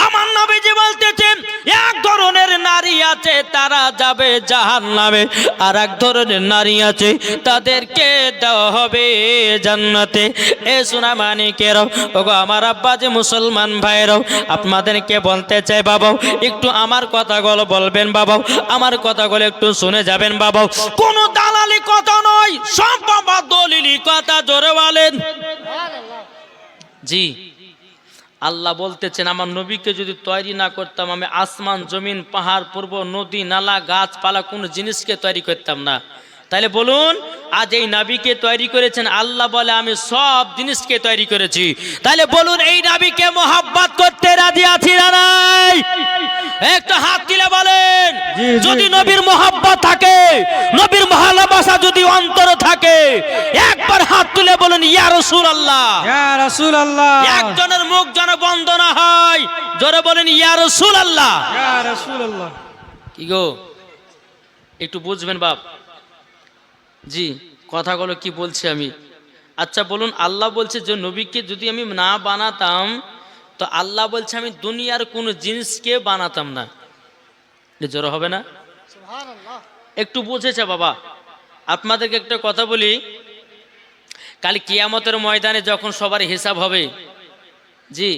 আমার নবীজি বলতেছেন এক ধরনের নারী আছে তারা যাবে জাহান্নামে, আর এক ধরনের নারী আছে তাদেরকে দেওয়া হবে জান্নাতে। এ সোনা মানিকেরাও, ওগো আমার আব্বা যে মুসলমান ভাইরাও, আপনাদেরকে বলতে চাই বাবা, একটু আমার কথাগুলো বলবেন বাবা, আমার কথাগুলো একটু শুনে যাবেন বাবা। কোনো দালালি কথা নয়, সব বাবা দলিলি কথা, জোরে বলেন। জি, আল্লাহ বলতেছেন আমার নবীকে যদি তৈরি না করতাম, আমি আসমান জমিন পাহাড় পর্বত নদী নালা গাছপালা কোনো জিনিসকে তৈরি করতাম না। তাহলে বলুন, আজ এই নবীকে তৈরি করেছেন আল্লাহ, বলে আমি সব জিনিসকে তৈরি করেছি। তাহলে বলুন, এই নবীকে মোহাব্বত করতে রাজি আছি না নাই? একটা হাত তুলে বলেন। যদি নবীর মোহাব্বত থাকে, নবীর ভালোবাসা যদি অন্তরে থাকে, একবার হাত তুলে বলুন ইয়া রাসূলুল্লাহ, ইয়া রাসূলুল্লাহ। একজনের মুখ যেন বন্ধ না হয়, জোরে বলেন ইয়া রাসূলুল্লাহ, ইয়া রাসূলুল্লাহ। কি গো, একটু বুঝবেন বাপ। জি, কথাগুলো কি বলছি আমি। আচ্ছা বলুন, আল্লাহ বলছে যে নবীকে যদি আমি না বানাতাম, তো আল্লাহ বলছে আমি দুনিয়ার কোনো জিনিসকে বানাতাম না। জোর হবে না? একটু বুঝেছে বাবা। আপনাদেরকে একটা কথা বলি, কাল কিয়ামতের ময়দানে যখন সবার হিসাব হবে, জি,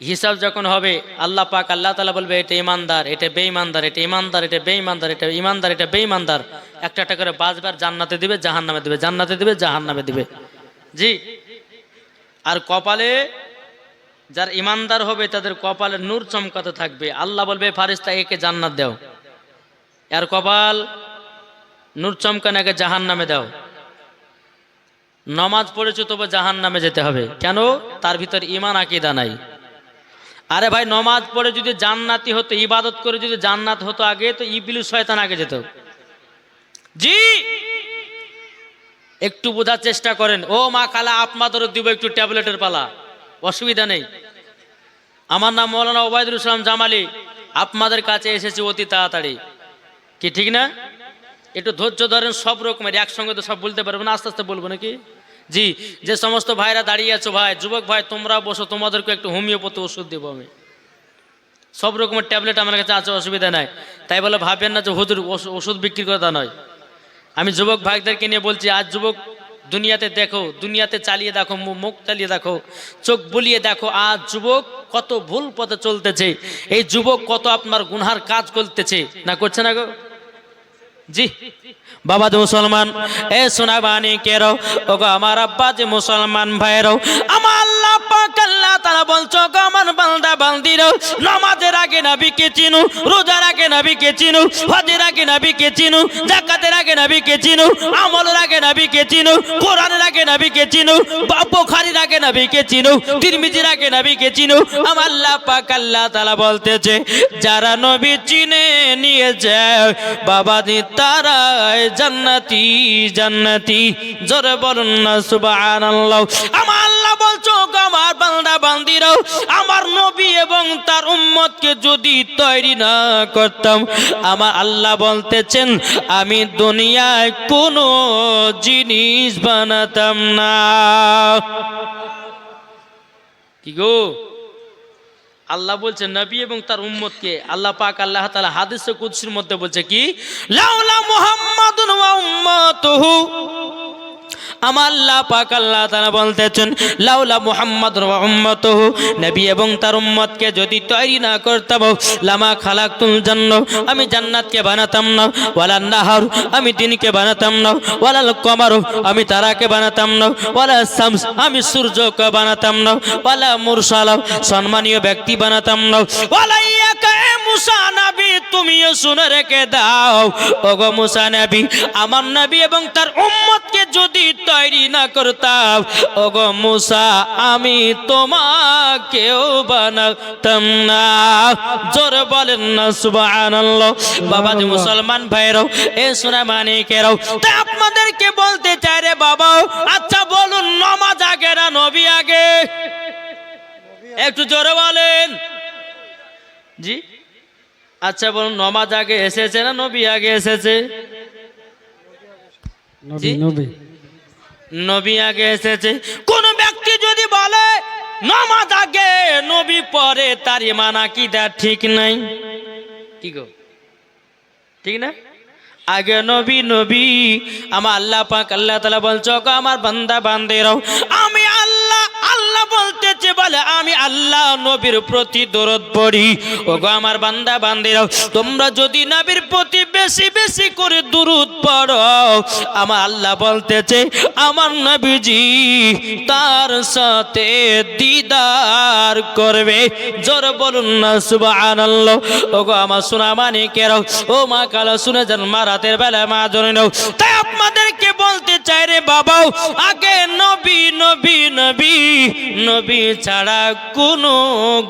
হিসাব যখন হবে, আল্লাহ পাক আল্লাহ তাআলা বলবে এটা ইমানদার, এটা বেঈমানদার, এটা ইমানদার, এটা বেঈমানদার, এটা ইমানদার, এটা বেঈমানদার, একটা একটা করে বাজবার জান্নাতে দিবে জাহান্নামে দিবে, জান্নাতে দিবে জাহান্নামে দিবে। জি, আর কপালে যার ইমানদার হবে তাদের কপালে নূর চমকাতে থাকবে। আল্লাহ বলবে ফারিস্তা একে জান্নাত দাও, আর কপাল নূর চমকানো একে জাহান্নামে দাও। নামাজ পড়েছো তবে জাহান্নামে যেতে হবে, কেন? তার ভিতর ঈমান আকীদা নাই। আরে ভাই, নামাজ পড়ে যদি জান্নাতি হতো, ইবাদত করে যদি জান্নাত হতো আগে, তো ইবলিস শয়তান আগে যেত। জি, একটু বোঝার চেষ্টা করেন। ও মা খালা, আপনাদেরও দিব একটু ট্যাবলেটের পালা, অসুবিধা নেই। আমার নাম মৌলানা ওবায়দুল ইসলাম জামালি, আপনাদের কাছে এসেছি অতি তাড়াতাড়ি, কি ঠিক না? একটু ধৈর্য ধরেন, সব রকমের একসঙ্গে তো সব বলতে পারবো না, আস্তে আস্তে বলবো নাকি। জি, যে সমস্ত ভাইরা দাঁড়িয়ে আছো ভাই, যুবক ভাই, তোমরা বসো, তোমাদেরকে একটু হোমিওপ্যাথি ওষুধ দেবো আমি। সব রকমের ট্যাবলেট আমার কাছে আছে, অসুবিধা নাই। তাই বলে ভাবেন না যে হুজুর ওষুধ বিক্রি কথা নয়। আমি যুবক ভাইদেরকে নিয়ে বলছি, আজ যুবক দুনিয়াতে দেখো, দুনিয়াতে চালিয়ে দেখো, মুখ চালিয়ে দেখো, চোখ বুলিয়ে দেখো, আজ যুবক কত ভুল পথে চলতেছে, এই যুবক কত আপনার গুনহার কাজ করতেছে না, করছে না গো? জি বাবা যে মুসলমান, এ সোনা বানি কেরো, ওগো আমার আব্বা যে মুসলমান ভাইরো, আমার আল্লাহ পাক আল্লাহ তাআলা বলছো গো আমার বান্দা বান্দিরো, নামাজের আগে নবীকে চিনো, রোজার আগে নবীকে চিনো, হজের আগে নবীকে চিনো, যাকাতের আগে নবীকে চিনো, আমলের আগে নবীকে চিনো, কোরআনের আগে নবীকে চিনো, বুখারীর আগে নবীকে চিনো, তিরমিজির আগে নবীকে চিনো। আমার আল্লাহ পাক আল্লাহ তাআলা বলতেছে যারা নবী চিনে নিয়ে যায় বাবা দি তারাই জান্নাতি জান্নাতি, জোরে বলুন না সুবহানাল্লাহ। আমার আল্লাহ বলছো আমার বান্দা বান্দিরাও, আমার নবী এবং তার উম্মতকে যদি তৈরি না করতাম, আমার আল্লাহ বলতেছেন আমি দুনিয়ায় কোনো জিনিস বানাতাম না। কি গো, আল্লাহ বলছেন নবী এবং তার উম্মতকে, আল্লাহ পাক আল্লাহ তাআলা হাদিসে কুদসির মধ্যে বলছে কি, লাউলা মুহাম্মাদুন ওয়া উম্মাতুহু, আমার আল্লাহ পাক আল্লাহ তাআলা বলতেছেন লাউলা মুহাম্মাদুন ওয়া উম্মাতুহু, নবী এবং তার উম্মতকে যদি তৈরি না করতাম, লামা খালাকতুল জান্নাহ, আমি জান্নাতকে বানাতাম না, ওয়ালান নাহার, আমি দিনকে বানাতাম না, ওয়ালাল কমার, আমি তারাকে বানাতাম না, ওয়ালা শামস, আমি সূর্যকে বানাতাম না, ওয়ালা মুরসালা, সম্মানীয় ব্যক্তি বানাতাম না, ওয়ালা ইয়াকা মুসা নবী, তুমিও শুনে রেখে দাও ওগো মুসা নবী, আমার নবী এবং তার উম্মতকে যদি তৈরি না করতাম ওগো মুসা, আমি তোমাকেও বানাতাম না। জোরে বলেন না সুবহানাল্লাহ। বাবা যে মুসলমান ভাইরাও, এ সোনা মানিকেরাও, তাই আপনাদেরকে বলতে চাই রে বাবা, আচ্ছা বলুন নামাজ আগে না নবী আগে? একটু জোরে বলেন। জি, আচ্ছা বলুন নামাজ আগে এসেছে না নবী আগে এসেছে? নবী নবী নবী আগে এসেছে। কোন ব্যক্তি যদি বলে নামাজ আগে নবী পরে তার ইমান আকীদা ঠিক নাই। কি গো ঠিক না? আগে নবী নবী আমার আল্লাহ পাক আল্লাহ তাআলা বলছো গো আমার বান্দা বান্দিরাও আমি আল্লাহ আল্লাহ বলতেছে বলে আমি আল্লাহ নবীর প্রতি দরুদ পড়ি। ওগো আমার বান্দা বান্দিরাও তোমরা যদি নবীর প্রতি বেশি বেশি করে দরুদ পড়ো আমার আল্লাহ বলতেছে আমার নবীজি তার সাথে দিদার করবে। জোর বলুন না সুবহানাল্লাহ। ওগো আমার সোনা মানিকেরাও ও মা কালা শুনে যান মা রাতের বেলা মা জনে নাও। তাই আপনাদেরকে বলতে চাই রে বাবাও আগে নবী নবী নবী নবী ছাড়া কোনো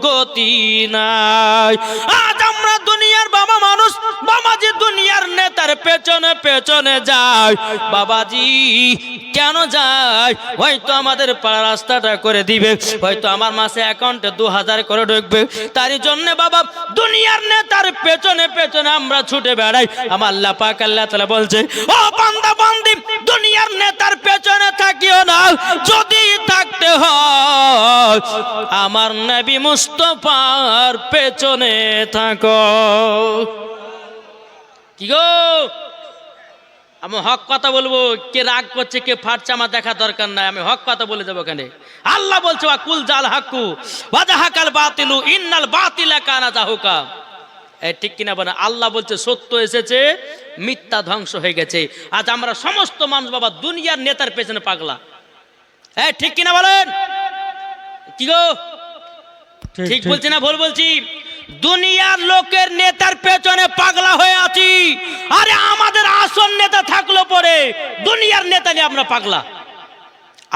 গতি নাই। আজ আমরা দুনিয়ার বাবা মানুষ বাবাজি দুনিয়ার নেতার পেছনে পেছনে যায়। বাবাজি কেন যায়? হয়তো আমাদের পাড়া রাস্তাটা করে দিবে, হয়তো আমার মাসে অ্যাকাউন্টে 2000 করে ঢুকবে, তারই জন্য বাবা দুনিয়ার নেতার পেছনে পেছনে আমরা ছুটে বেড়াই। আমার আল্লাহ পাক আল্লাহ তাআলা বলছে ও বান্দা বান্দি দুনিয়ার নেতার পেছনে থাকিও না, যদি থাকতে হয় আমার নবী মুস্তাফার পেছনে থাকো। কি গো আমি হক কথা বলবো, কে রাগ করছে কে ফাটছে আমার দেখা দরকার নাই, আমি হক কথা বলে যাবো। কেন আল্লাহ বলছে কুল জাল হাক্কু ওয়াজাহাকাল বাতিলু ইন্নাল বাতিলা কানা জাহুকা। এই ঠিক কিনা বলেন? আল্লাহ বলছে সত্য এসেছে মিথ্যা ধ্বংস হয়ে গেছে। আজ আমরা সমস্ত মানুষ বাবা দুনিয়ার নেতার পেছনে পাগলা। এই ঠিক কিনা বলেন? কি গো ঠিক বলছি না ভুল বলছি? দুনিয়ার লোকের নেতার পেছনে পাগলা হয়ে আছি। আরে আমাদের আসল নেতা থাকলো পরে দুনিয়ার নেতা নিয়ে আমরা পাগলা।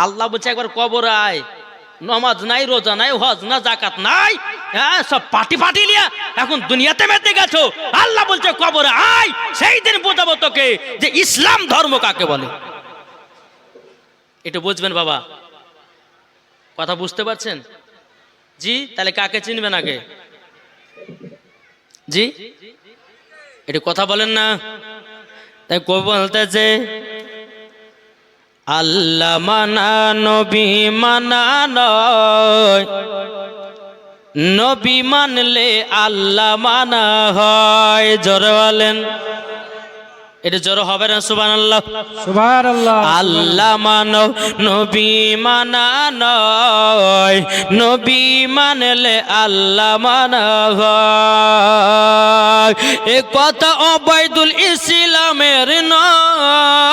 আল্লাহ বলছে একবার কবর আয়, নামাজ নাই রোজা নাই হজ না জাকাত নাই, হ্যাঁ সব পার্টি পার্টি লিয়া এখন দুনিয়াতে মেতে গেছো। আল্লাহ বলছে কবর আয়, সেই দিন বোঝাবো তোকে যে ইসলাম ধর্ম কাকে বলে। একটু বুঝবেন বাবা, কথা বুঝতে পারছেন? জি তাহলে কাকে চিনবেন আগে? জি একটু কথা বলেন না। তাই কবি বলতেছে আল্লাহ মানা নবী মানা নয়, নবী মানলে আল্লাহ মানা হয়। জোরে বলেন, এটা জোরে হবে না? সুবহানাল্লাহ সুবহানাল্লাহ। আল্লাহ মানো নবী মানা নয়, নবী মানলে আল্লাহ মানা হয়। এ কথা ওবায়দুল ইসলামের নয়,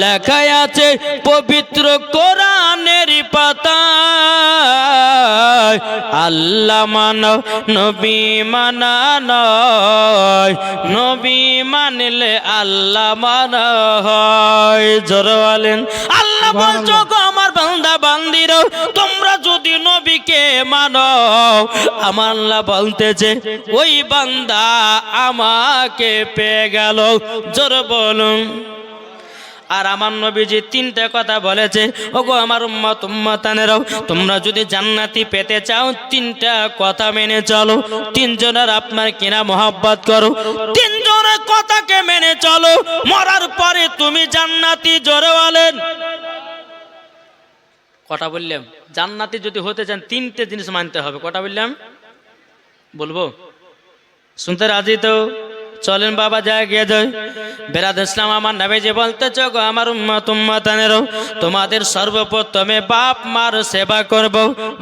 লেখা আছে পবিত্র কোরআনের পাতায়। আল্লাহ মানো নবী মানা নয়, নবী মানলে আল্লাহ মানা হয়। জোরে বলেন আল্লাহ বলছো গো আমার বান্দা বান্দিরও তোমরা যদি নবীকে মানো আমার আল্লাহ বলতেছে ওই বান্দা আমাকে পেয়ে গেল। জোরে বলুন। আর আমার নবীজি তিনটা কথা বলেছে ওগো আমার উম্মত উম্মতানেরাও তোমরা যদি জান্নাতি পেতে চাও তিনটা কথা মেনে চলো। তিনজনের আপনার কিনা মহব্বত করো, তিনজনের কথাকে মেনে চলো, মরার পরে তুমি জান্নাতি। জোরে বলেন। কটা বললাম? জান্নাতি যদি হতে চান তিনটে জিনিস মানতে হবে। কটা বললাম? বলবো? শুনতে রাজি তো? চলেন বাবা যায় গিয়ে যায়। বেরাদ ইসলাম আমার নবীজি বলতেছ গো আমার উম্মত উম্মতানেরও তোমাদের সর্বপ্রথমে বাপ মার সেবা করব।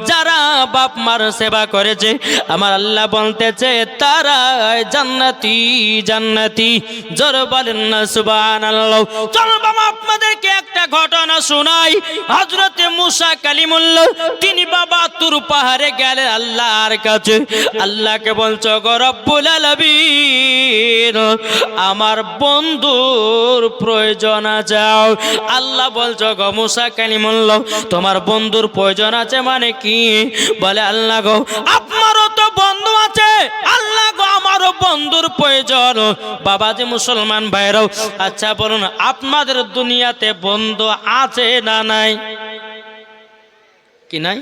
যারা বাপ মার সেবা করেছে আমার আল্লাহ বলতেছে তারা জান্নাতি জান্নাতি। জোরে বলেন না সুবহানাল্লাহ। চলো বাবা আপনাদেরকে একটা ঘটনা শোনাই। হযরতে মুসা কালিমুল্লাহ তিনি বাবা তুর পাহাড়ে গেলেন আল্লাহর কাছে। আল্লাহকে বলছো গো রব্বুল আলামিন আমার বন্ধুর প্রয়োজন আছে। আল্লাহ বলছো গো মুসা কালিমুল্লাহ তোমার বন্ধুর প্রয়োজন আছে মানে কি? বলে আল্লাহ গো আপনারও তো বন্ধু আছে। আল্লাহ গো আমারও বন্ধুর প্রয়োজন। বাবাজি মুসলমান ভাইরাও আচ্ছা বলুন আপনাদের দুনিয়াতে বন্ধু আছে না নাই? কি নাই?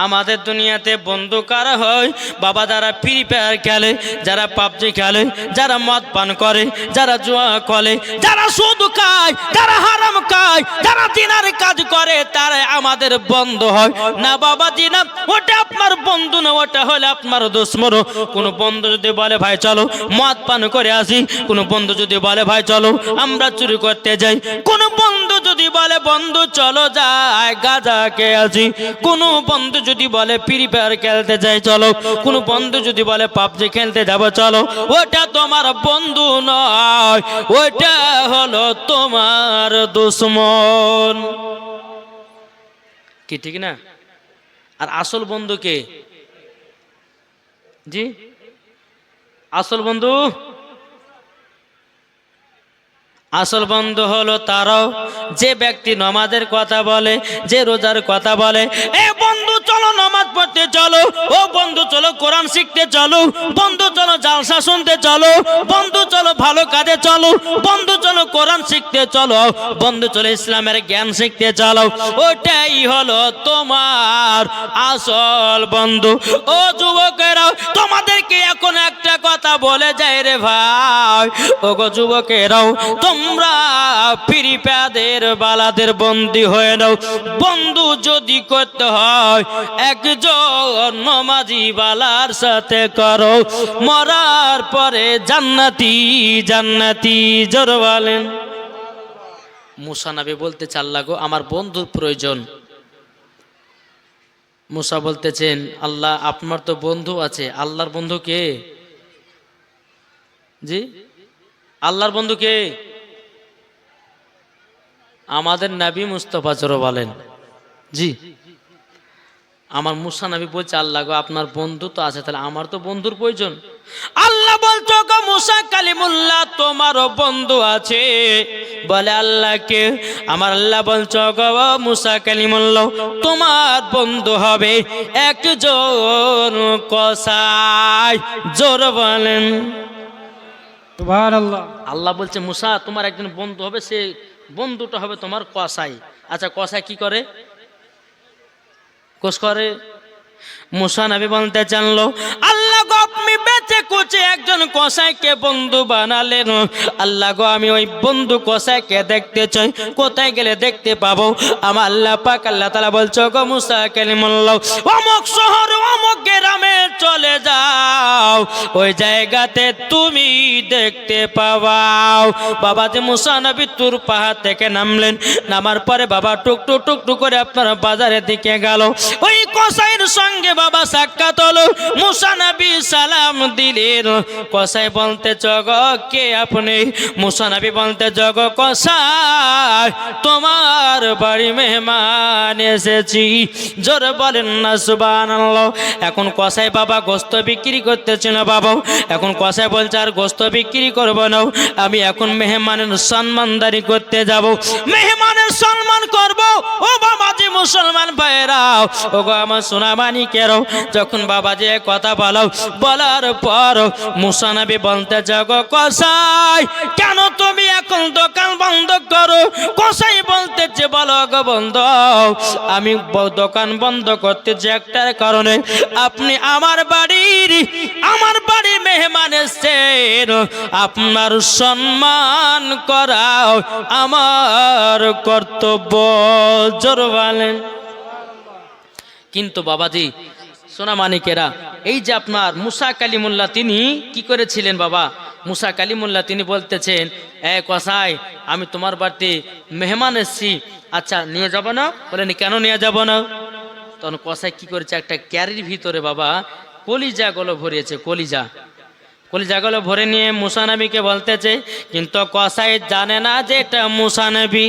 আমাদের দুনিয়াতে বন্ধু কারা হয় বাবা? যারা ফ্রি ফায়ার খেলে, যারা পাবজি খেলে, যারা মদ পান করে, যারা জুয়া খেলে, যারা সুদ খায়, যারা হারাম খায়, যারা জিনার কাজ করে, তারা আমাদের বন্ধু হয় না বাবাজি। না, ওটা আপনার বন্ধু না, ওটা হলে আপনার দুশমন। কোন বন্ধু যদি বলে ভাই চলো মদ পান করে আসি, কোন বন্ধু যদি বলে ভাই চলো আমরা চুরি করতে যাই, কোন বন্ধু যদি বলে বন্ধু চলো যাই গাঁজা খেয়ে আসি, কোন বন্ধু যদি বলে ফ্রি ফায়ার খেলতে যাই চলো, কোন বন্ধু যদি বলে পাবজি খেলতে যাবো চলো, ওটা তোমার বন্ধু নয়, ওটা হলো তোমার দুশমন। কি ঠিক না? আর আসল বন্ধু কে? জি, আসল বন্ধু, আসল বন্ধু হলো তারাও যে ব্যক্তি নামাজের কথা বলে, যে রোজার কথা বলে, এ বন্ধু চলো নামাজ পড়তে চলো, ও বন্ধু চলো কোরআন শিখতে চলো, বন্ধু চলো জালসা শুনতে চলো, বন্ধু চলো ভালো কাজে চলো, বন্ধু চলো কোরআন শিখতে চলো, বন্ধু চলো ইসলামের জ্ঞান শিখতে চলো, ওটাই হলো তোমার আসল বন্ধু। ও যুবকেরা, তোমাদেরকে এখন একটা কথা বলে যাই রে ভাই, ও গো যুবকেরাও, তোমরা ফ্রি ফায়ারের বালাদের বন্দী হয়ে নাও। বন্ধু যদি করতে হয় একজন নমাজি বালার সাথে করো, মরার পরে জান্নাতি জান্নাতি। জোরে বলেন। মুসা নবী বলতে চাল্লা গো আমার বন্ধুর প্রয়োজন। মুসা বলতেছেন আল্লাহ আপনার তো বন্ধু আছে, আল্লাহর বন্ধু কে? জি, আল্লাহর বন্ধু কে? আমাদের নবী মুস্তাফা। জোরে বলেন। জি, আমার মুসা নবী বলছে আল্লাহ গো আপনার বন্ধু তো আছে, তাহলে আমার তো বন্ধুর প্রয়োজন। আল্লাহ বলছো গো মুসা কালিমুল্লাহ তোমারও বন্ধু আছে। বলে আল্লাহকে? আমার আল্লাহ বলছো গো মুসা কালিমুল্লাহ তোমার বন্ধু হবে একজন কসাই। জোরে বলেন। সুবহানাল্লাহ। আল্লাহ বলছে মুসা তোমার একজন বন্ধু হবে, সে বন্ধুটা হবে তোমার কসাই। আচ্ছা কসাই কি করে? কোষ করে? মুসা নবী বলতে জানলো আল্লাহ গো আপনি বেঁচে কুচে একজন কসাইকে বন্ধু বানালেন, আল্লাহ গো আমি ওই বন্ধু কসাইকে দেখতে চাই, কোথায় গেলে দেখতে পাবো? আমার আল্লাহ পাক আল্লাহ তাআলা বলছো গো মুসা কালিমুল্লাহ অমুক শহর অমুক গ্রামে চলে যাও, ওই জায়গাতে তুমি দেখতে পাবাও। বাবা যে মুসা নবী তুর পাহাড় থেকে নামলেন, নামার পরে বাবা টুকটুক টুকটুক করে আপনার বাজারের দিকে গেল, ওই কসাইয়ের সঙ্গে বাবা সাক্ষাৎ হলো। মুসা নবী সালাম দিলেন। কসাই বলতে জগ কে আপনি? মুসা নবী বলতে জগ কসাই তোমার বাড়ি মেহমান এসেছি। জোরে বলেন না সুবহানাল্লাহ। এখন কসাই বাবা গোস্ত বিক্রি করতেছিল বাবা, এখন কসাই বলছে আর গোস্ত বিক্রি করব না, আমি এখন মেহমানের সম্মানদারি করতে যাব, মেহমানের সম্মান করব। ও বাবা যে মুসলমান ভাইরা, ও গো আমার সোনা মানিকেরও, যখন বাবা যে কথা বলো, বলার পর মুসা নবী বলতে যাগো কসাই কেন তুমি এখন দোকান বন্ধ করো? কসাই বলতেছে বলো গো বন্ধ, আমি দোকান বন্ধ করতেছি একটার কারণে, আপনি আমার বাড়ির মেহমান এসেছেন, আপনার সম্মান করা আমার কর্তব্য। জোরে বলেন। কিন্তু বাবাজি সোনা মানিকেরা, এই যে আপনার মুসা কালিমুল্লাহ তিনি কি করেছিলেন বাবা? মুসা কালিমুল্লাহ তিনি বলতেছেন এ কসাই আমি তোমার বাড়িতে মেহমান এসেছি, আচ্ছা নিয়ে যাব না? বলেন কেন নিয়ে যাব না? তখন কসাই কি করেছে, একটা ক্যারির ভিতরে বাবা কলিজাগুলো ভরিয়েছে, কলিজাগুলো ভরে নিয়ে মুসা নবীকে বলতেছে, কিন্তু কসাই জানে না যে এটা মুসা নবী।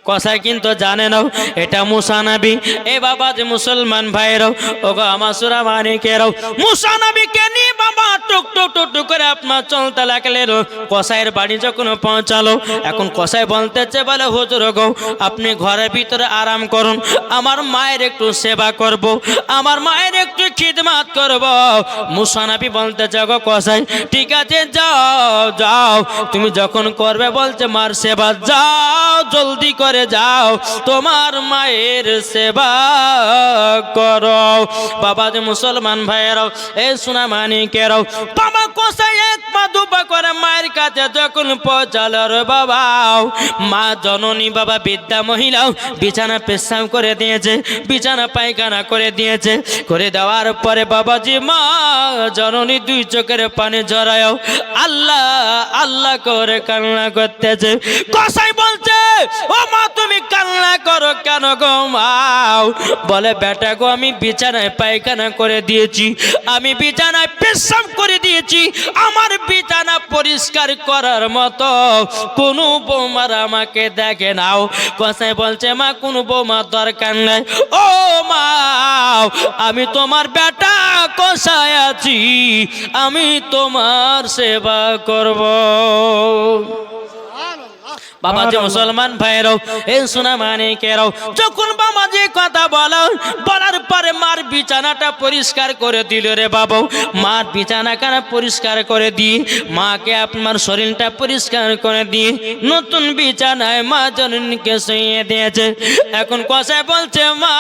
কসাই কিন্তু জানে না এটা মুসা নবী। এ বাবা যে মুসলমান ভাইরাও, ও গো আমার সোনা মানিকেরাও, মুসা নবীকে নিয়ে বাবা টুক টুক টুক টুক করে আপনার চলতে লাগলেন। কসাইয়ের বাড়ি যখন পৌঁছালো, এখন কসাই বলতেছে বলে হুজুর গো আপনি ঘরের ভিতরে আরাম করুন, আমার মায়ের একটু সেবা করব, আমার মায়ের একটু খিদমত করব। মুসা নবী বলতে যাগো কসাই, ঠিক আছে যাও যাও, তুমি যখন করবে বলছে মার সেবা, যাও জলদি করে যাও, তোমার মায়ের সেবা করো। বাবা যে মুসলমান ভাইয়েরাও, এই সোনা মানিকেরাও, বাবা কসাই এক পা দুপা করে মায়ের কাছে যখন পৌঁছালো রে বাবা, মা জননী বাবা বৃদ্ধা মহিলাও বিছানা পেশাব করে দিয়েছে, বিছানা পায়খানা করে দিয়েছে। করে দেওয়ার পরে বাবাজি মা জননী দুই চোখের পানি ঝরায়ও আল্লাহ আল্লাহ করে কান্না করতেছে। কসাই বলছে, ও মা তুমি কান্না করো কেন গো মাও? বলে বেটা গো, আমি বিছানায় পায়খানা করে দিয়েছি, আমি বিছানায় পেশাব করে দিয়েছি, আমার বিছানা পরিষ্কার করার মতো কোনো বৌমার আমাকে দেখে নাও। কসাই বলছে মা কোনো বৌমার দরকার নাই, ও মা আমি তোমার বেটা কসাই আছি, আমি তোমার সেবা করব। বাবা যে মুসলমান ভাইরাও, এই সোনা মানিকেরাও, যখন বাবা যে কথা বলার পরে মার বিছানাটা পরিষ্কার করে দিল রে বাবা। মার বিছানাখানা পরিষ্কার করে দিয়ে মাকে আপনার শরীরটা পরিষ্কার করে দিয়ে নতুন বিছানায় মা জননীকে শুইয়ে দিয়েছে। এখন কসাই বলছে মা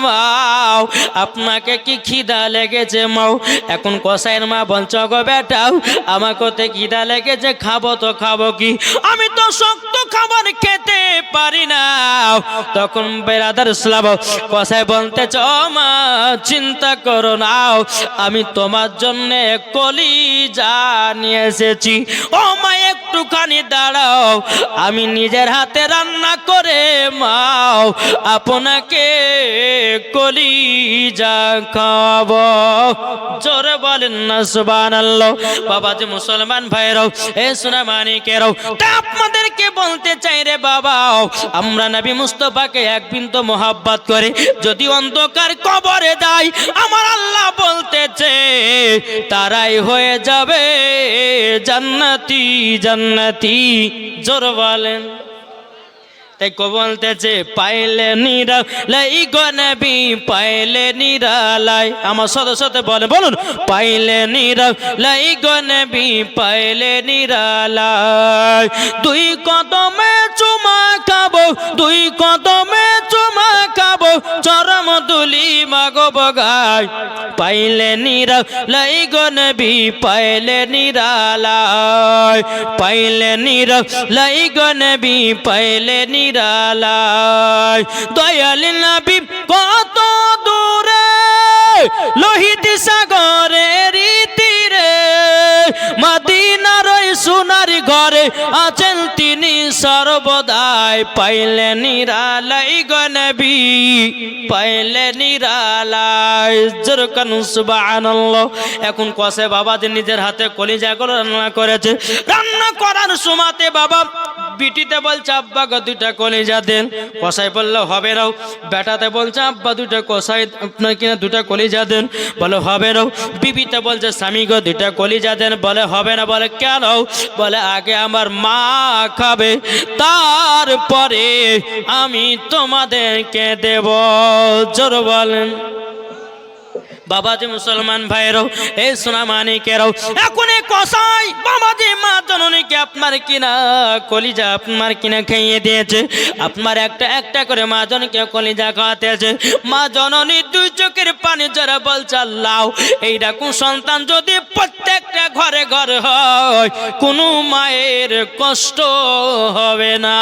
মাও আপনাকে কি খিদা লেগেছে মাও? এখন কসাইয়ের মা বলছে গো বেটাও আমাকে তো খিদা লেগেছে, খাবো তো খাবো কি, আমি তো শক্ত খাবার খেতে পারি না। তখন বেরাদার ইসলাম কসাই বলতেছ মা চিন্তা করো না, আমি তোমার জন্য কলিজা নিয়ে এসেছি, ও মা একটুখানি দাঁড়াও, আমি নিজের হাতে রান্না করে মাও আপনাকে কলিজা খাওয়াবো। জোরে বলেন না সুবহানাল্লাহ। বাবা যে মুসলমান ভাইরাও, এ সোনা মানিকেরাও, তা আপনাদেরকে বলতে চাই রে বাবা, আমরা নবী মুস্তাফাকে এক বিন্দু মোহাব্বত করে যদি অন্ধকার কবরে যাই, আমার আল্লাহ বলতেছে তারাই হয়ে যাবে জান্নাতি জান্নাতি। জোর বলেন। তাই কো বলতেছে পাইলে নিরালাই গো নবী পাইলে নিরালাই, আমার সাথে সাথে বলে বলুন, পাইলে নিরালাই গো নবী পাইলে নিরালাই, দুই কদমে চুমা খাবো, দুই কদমে চুমা খাবো, চরম দুলি মাগো বগাই, পাইলে নিরালাই গো নবী পাইলে নিরালাই, পাইলে নিরালাই গো নবী পাইলে নিরালাই। দয়াল নবী কত দূরে লোহিত সাগরের তীরে, মদিনার সোনার ঘরে আছেন তিনি সর্বদাই, পাইলে নিরালাই গো নবী পাইলে নিরালাই। যেরকম সুবহানাল্লাহ। এখন কসে বাবা যে নিজের হাতে কলিজাগুলো রান্না করেছে, রান্না করার সময়তে বাবা বিটিতে বলছে আব্বা গো দুইটা কলিজা দেন, কসাই বললো হবে না। বেটাতে বলছে আব্বা দুইটা কসাই আপনার কিনা দুটা কলিজা দেন, বলে হবে না। বিবিতে বলছে স্বামী গো দুইটা কলিজা দেন, বলে হবে না। বলে কেন? বলে আগে আমার মা খাবে, তারপরে আমি তোমাদেরকে দেব। জোর বলেন। বাবাজি মুসলমান ভাইরাও, এই সোনা মানিকেরাও, এখন এই কসাই বাবাজি মা জননীকে আপনার কিনা কলিজা আপনার কিনা খাইয়ে দিয়েছে, আপনার একটা একটা করে মা জননীকে কলিজা খাওয়াতেছে। মা জননী দুই চোখের পানি যারা বলছে আল্লাহ এইরকম সন্তান যদি প্রত্যেকটা ঘরে ঘরে হয়, কোনো মায়ের কষ্ট হবে না।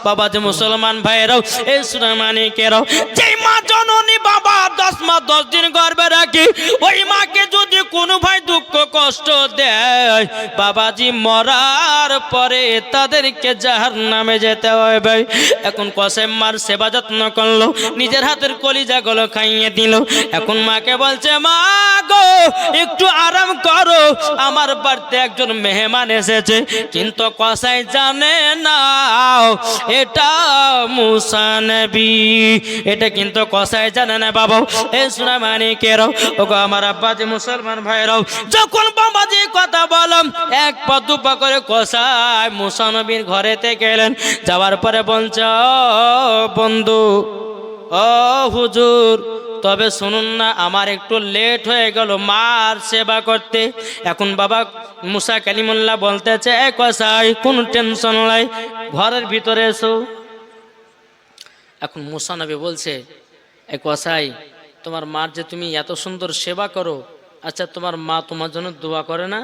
বাবা যে মুসলমান ভাইরাও, এই সোনা মানিকেরাও, যে মা জননী বাবা 10 মাস 10 দিন গর্ভে রাখি, ওই মাকে যদি কোনো ভাই দুঃখ কষ্ট দেয়, বাবাজি মরার পরে তাদেরকে জাহান্নামে যেতে হবে। এখন কসেম মার সেবা যত্ন করলো, নিজের হাতের কলিজা গুলো খাইয়ে দিল। এখন মাকে বলছে মা গো একটু আরাম করো, আমার বাড়িতে একজন মেহমান এসেছে। কিন্তু কসাই জানে না এটা মুসা নবী, এটা কিন্তু কসাই জানে না বাবা। এ সোনা মানিকেরাও, ওগো আমার আব্বাজি মুসলমান ভাইরাও, যখন বাবাজি কথা বললাম এক পা দু পা করে কসাই মুসা নবীর ঘরেতে গেলেন। যাওয়ার পরে বলছে ও বন্ধু, ও হুজুর তবে শুনুন না, আমার একটু লেট হয়ে গেল মার সেবা করতে। এখন বাবা মুসা কালিমুল্লাহ বলতেছে, এ কসাই কোনো টেনশন নাই, ঘরের ভিতরে এসো। এখন মুসা নবী বলছে, এ কসাই, তোমার মার যে তুমি এত সুন্দর সেবা করো, আচ্ছা তোমার মা তোমার জন্য দোয়া করে না?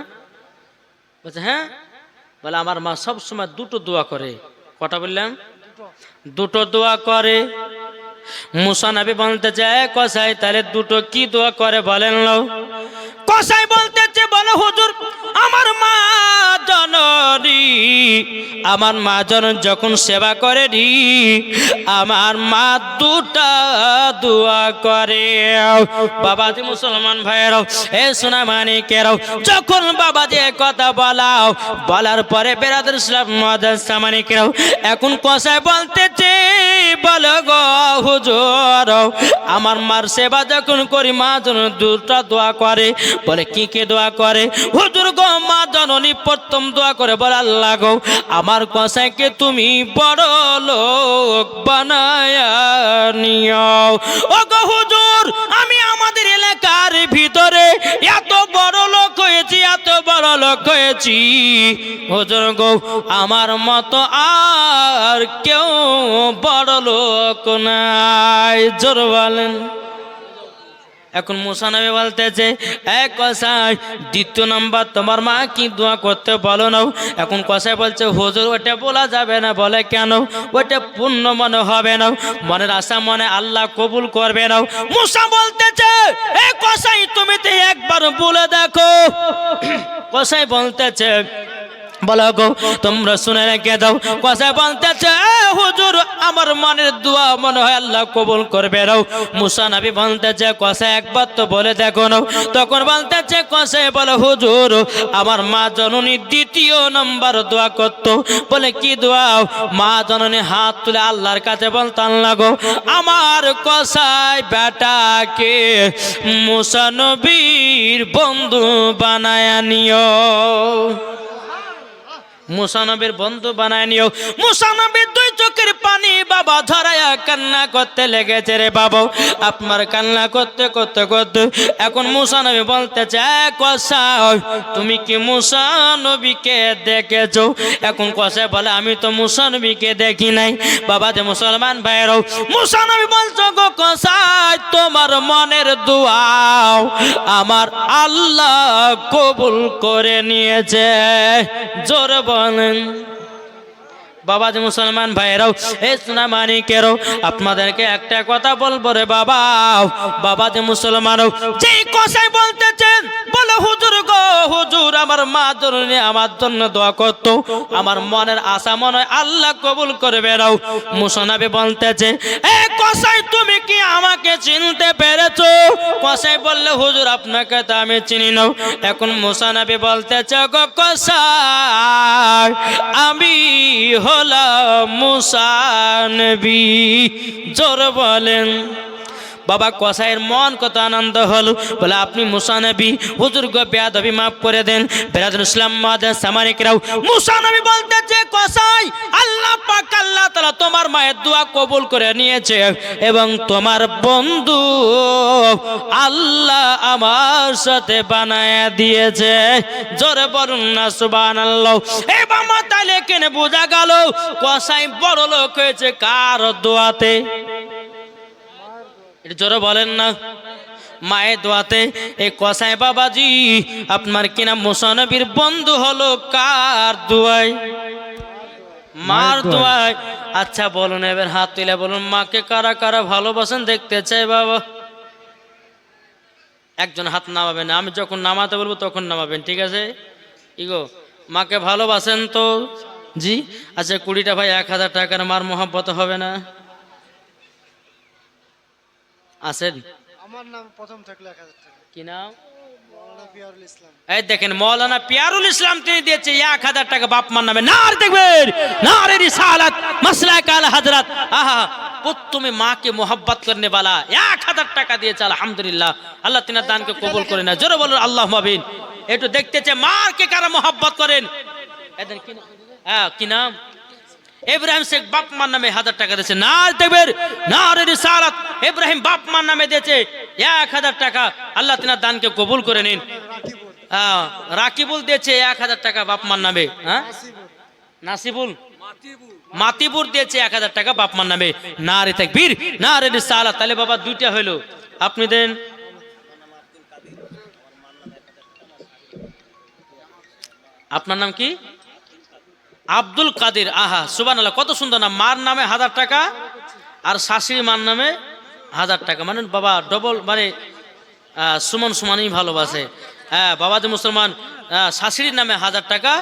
বলছে হ্যাঁ। বলে আমার মা সব সময় দুটো দোয়া করে। কটা বললাম? দুটো দোয়া করে। মুসা নবী বলতে চায়, কসাই তাহলে দুটো কি দোয়া করে বলেন? লো কসাই বলতেছে, বলে হুজুর আমার মা জননী, আমার মা জন যখন সেবা করে নি, আমার মা দুটা দোয়া করে। বাবাজি মুসলমান ভাইয়েরাও, এ সোনা মানিকেরাও, যখন বাবাজি কথা বলার পরে বেরাদুল ইসলাম মুআজ্জাজ মানিকেরাও, এখন কসাই বলতেছে, বলো গো হুজুর আমার মার সেবা যখন করি মা জন দুটা দোয়া করে। বলে কি কে দোয়া করে? হুজুর গো মা জননী প্রথম দোয়া করে বলে, আল্লাহ গো আমার কসাইকে তুমি বড় লোক বানায়া নিও। ও গো হুজুর আমি আমাদের এলাকার ভিতরে এত বড় লোক হয়েছি, এত বড় লোক হয়েছি, হুজুর গো আমার মতো আর কেউ বড় লোক নাই। জোর বলেন। এখন মুসা নবী বলতেছে, এক কসাই দ্বিতীয় নাম্বার তোমার মা কি দোয়া করতে বলো না? এখন কসাই বলছে, হুজুর ওটা বলা যাবে না। বলে কেন? ওটা পূর্ণ মনে হবে না, মনের আশা মনে আল্লাহ কবুল করবে না। মুসা বলতেছে, এ কসাই তুমি তো একবার বলে দেখো। কসাই বলতেছে, বলো গো তোমরা শুনে রেখে দাও। কসাই বলতেছে, হুজুর আমার মনের দোয়া মনে হয় আল্লাহ কবুল করবে না। মুসা নবী বলতেছে, কসাই একবার তো বলে দেখো না। তখন বলতেছে কসাই, বলো হুজুর আমার মা জননী দ্বিতীয় নম্বর দোয়া করতো। বলে কি দোয়া? মা জননী হাত তুলে আল্লাহর কাছে বলতো, আল্লাহ গো আমার কসাই বেটাকে মুসা নবীর বন্ধু বানায় নিও, মুসা নবীর বন্ধু বানায় নিও। মুসা নবীর দুই চোখের পানি বাবা ধরায়া কান্না করতে লেগেছে রে বাবা। আপনার কান্না করতে করতে করতে এখন মুসা নবী বলতেছে, কসাই তুমি কি মুসা নবীকে দেখেছো? এখন কসাই বলে, আমি তো মুসা নবীকে দেখি নাই। বাবা যে মুসলমান ভাইরাও, মুসা নবী বলছো গো কসাই তোমার মনের দোয়া আমার আল্লাহ কবুল করে নিয়েছে। জোর বলেন। বাবা যে মুসলমান ভাইরাও, এ সোনা মানিকেরও, আপনাদেরকে একটা কথা বলবো রে বাবা। বাবা যে মুসলমান, যে কসাই বলতেছেন, বলে হুজুর গো হুজুর আমার মা জননী আমার জন্য দোয়া করতো, আমার মনের আশা মনে হয় আল্লাহ কবুল করবে নাও। মুসা নবী বলতেছে, এ কসাই তুমি কি আমাকে চিনতে পেরেছো? কসাই বললে, হুজুর আপনাকে তো আমি চিনি না। এখন মুসা নবী বলতেছে, গো কসাই আমি হলাম মুসা নবী। জোর বলেন। বাবা কসাইয়ের মন কত আনন্দ হলো। বলে আপনি মুসা নবী, হুজুর গো বেয়াদবি মাফ করে দেন। বেরাদুল ইসলাম মুআজ্জাজ সামানিকরাও, মুসা নবী বলতেছে, কসাই আল্লাহ পাক আল্লাহ তাআলা তোমার মায়ের দোয়া কবুল করে নিয়েছে এবং তোমার বন্ধু আল্লাহ আমার সাথে বানায়া দিয়েছে। জোরে বলুন না সুবহানাল্লাহ। এই বাবা তাহলে এখানে বোঝা গেল কসাই বড় লোক হয়েছে কার দোয়াতে? জোরে বলেন না, মায়ের দোয়াতে। এই কসাই বাবাজি আপনার কিনা মুসা নবীর বন্ধু হলো কার দোয়ায়? মার দোয়ায়। আচ্ছা বলুন এবার হাত তুলে বলুন, মাকে কারা কারা ভালোবাসেন দেখতে চাই বাবা? একজন হাত নামাবেন, আমি যখন নামাতে বলবো তখন নামাবেন, ঠিক আছে? ইগো মাকে ভালোবাসেন তো? জি। আচ্ছা 20টা ভাই 1000 টাকার মার মহব্বত হবে না? আছেন? আমার নাম প্রথম থাকলে 1000 টাকা। কি নাম? মাওলানা পিয়ারুল ইসলাম। এই দেখেন মৌলানা পিয়ারুল ইসলাম তিনি দিয়েছে 1000 টাকা বাপ মার নামে। নার দেখবেন, নারে রিসালাত মাসলাক আল হযরত। আহা তুমি মাকে মোহাব্বত করনে वाला 1000 টাকা দিয়েছে। আলহামদুলিল্লাহ, আল্লাহ তিনার দানকে কবুল করে না। জোরে বলুন আল্লাহুম্মা আমিন। একটু দেখতে চাই মারকে কারা মোহাব্বত করেন। এদেন কি নাম? হ্যাঁ কি নাম? ইব্রাহিম শেখ বাপ মার নামে 1000 টাকা দিয়েছে। নার তাকবীর, নারে রিসালাত। ইব্রাহিম বাপ মার নামে দিয়েছে 1000 টাকা। আল্লাহ তিনার দানকে কবুল করে নিন। রাকিবুল রাকিবুল দিয়েছে 1000 টাকা বাপ মার নামে। হ্যাঁ, নাসিবুল মাতিপুর দিয়েছে 1000 টাকা বাপ মার নামে। নারে তাকবীর, নারে রিসালাত। তাহলে বাবা দুইটা হলো। আপনি দেন। আপনার নাম কি? আব্দুল কাদের। আহা সুবহানাল্লাহ, কত সুন্দর নাম। মার নামে 1000 টাকা আর শাশুড়ি মার নামে 1000 টাকা, মানে বাবা ডবল, মানে সুমন সুমানই ভালোবাসে। হ্যাঁ বাবা যে মুসলমান, শাশুড়ির নামে 1000 টাকা,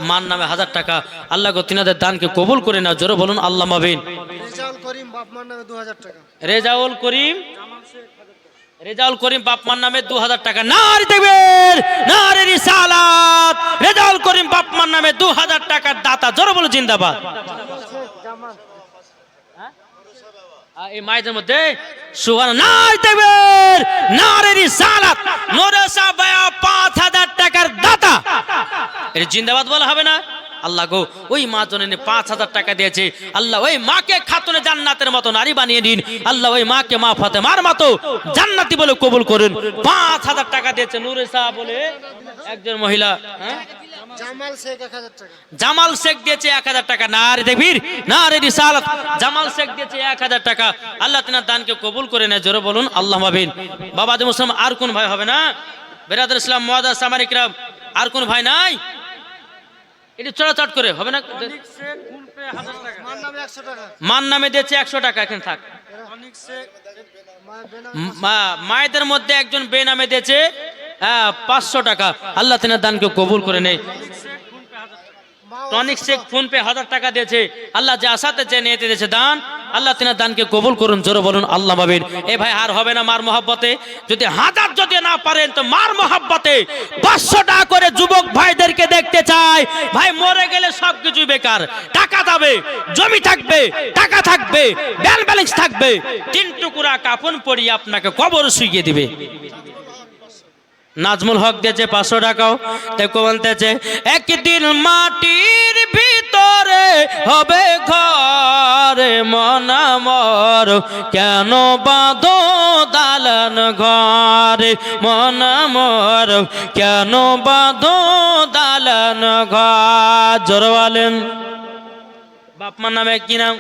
মার নামে 1000 টাকা। আল্লাহ গো তিনাদের দানকে কবুল করে নাও। জোরে বলুন আল্লাহ মাবিন। রেজাউল করিম বাপ মার নামে 2000 টাকা। রেজাউল করিম, রেজাউল করিম বাপ মার নামে 2000 টাকা। নারে তাকবীর, নারে রিসালাত। রেজাউল করিম বাপ মার নামে 2000 টাকার দাতা। জোরে বলো জিন্দাবাদ। জামান এই মায়েদের মধ্যে সুবহান, নারে তাকবীর, নারে রিসালাত। নোরেসা ভাইয়া 5000 টাকার দাতা। এর জিন্দাবাদ বলা হবে না? আল্লাহ গো ওই মা জননী 5000 টাকা দিয়েছে। আল্লাহ ওই মাকে খাতুনে জান্নাতের মতো নারী বানিয়ে দিন। আল্লাহ ওই মাকে মা ফাতেমার মতো জান্নাতি বলে কবুল করুন। 5000 টাকা দিয়েছে নুরেসা বলে একজন মহিলা। হ্যাঁ, জামাল শেখ 1000 টাকা। জামাল শেখ দিয়েছে 1000 টাকা। নারে তাকবীর, নারে রিসালাত। জামাল শেখ দিয়েছে 1000 টাকা। আল্লাহ তিনার দানকে কবুল করে নেয়। জোরে বলুন আল্লাহ মাবিন। বাবা যে মুসলমান, আর কোন ভাই হবে না? বেরাদর ইসলাম মুআদ্দাস সামার ইকরাম, আর কোন ভাই নাই? এটি চড়াচট করে হবে না? মার নামে 100 টাকা। মার নামে দিয়েছে 100 টাকা। এখানে থাক। অনিক শেখ মায়ের বেনামে মায়েদের মধ্যে একজন বে নামে দিয়েছে 500 টাকা। আল্লাহ তিনার দানকে কবুল করে নেয়। টনিক শেখ ফোন পে 1000 টাকা দিয়েছে। আল্লাহ যে আশাতে যে নিয়ে দিয়েছে দান, আল্লাহ তিনার দানকে কবুল করুন। জোরে বলুন আল্লাহ মাবিন। এ ভাই আর হবে না মার মহব্বতে? যদি 1000 যদি না পারেন তো মার মহব্বতে 500 টাকা করে যুবক ভাইদেরকে দেখতে চাই। ভাই মরে গেলে সবকিছু বেকার। টাকা যাবে, জমি থাকবে, টাকা থাকবে, ব্যাংক ব্যালেন্স থাকবে, 3 টুকরা কাফন পরিয়ে আপনাকে কবর শুইয়ে দিবে। নাজমুল হক দিয়েছে 500 টাকাও। দেখো বলতেছে একদিন মাটির ভিতরে হবে ঘর, মন আমার কেন বাঁধো দালান ঘর, মন আমার কেন বাঁধো দালান ঘর। জোরে বলেন। বাপ মার নামে কি নাম?